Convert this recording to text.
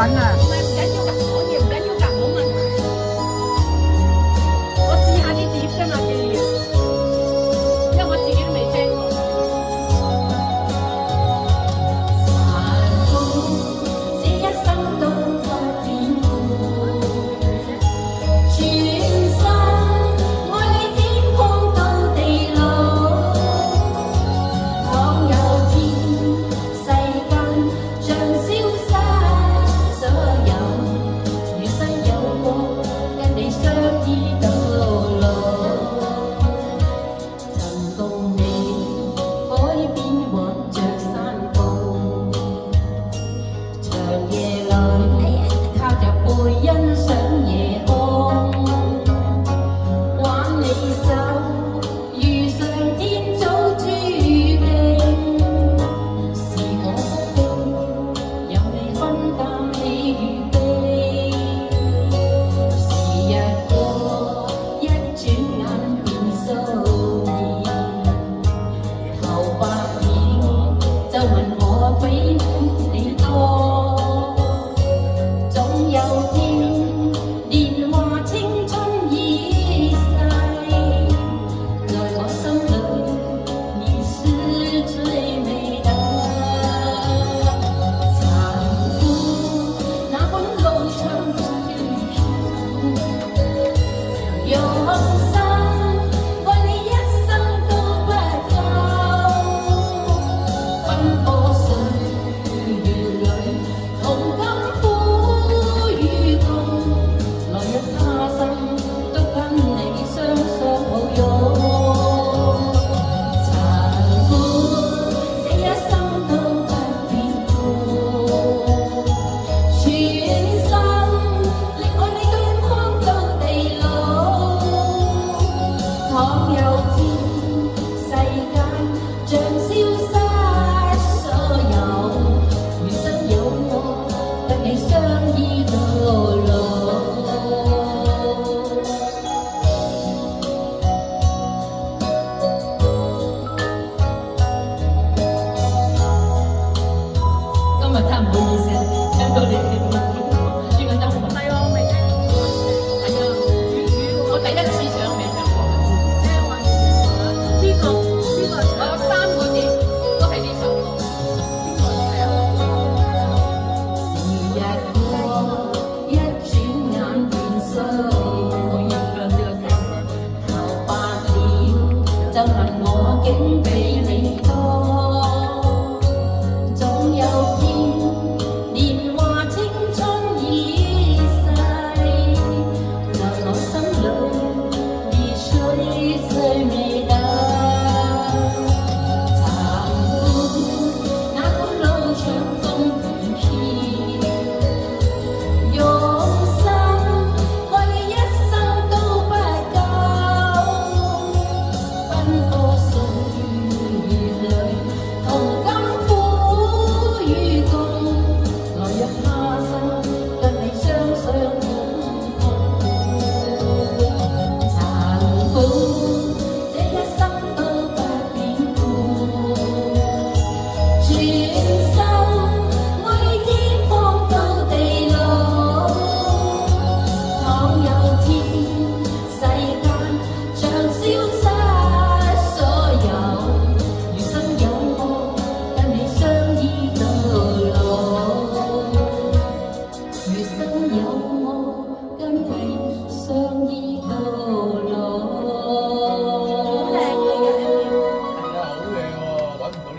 緊啊！唔係唔緊要㗎，講嘢唔緊要㗎，冇問題。我試下啲碟啫嘛，既然，因為我自己都未聽過。這一生都不變故，全心愛你天荒到地老。倘有天世間像消失所有，餘生有我跟你相依到老。曾共你海邊wat着山步，長夜裏靠着背欣賞夜空，挽你手遇上天早注定，是我福氣有你分擔喜與悲。時日過一轉眼便數年，頭髮染皺紋我比你多。總有天年華青春已逝，在我心裏你是最美的。殘酷那本路長用心愛你一生都不夠，奔波歲月裏同甘苦與共，來日他生都跟你雙雙抱擁。殘酷這一生都不變故，全心力愛你天荒到地老。倘有天世間像消失所有，餘生有我跟你相依到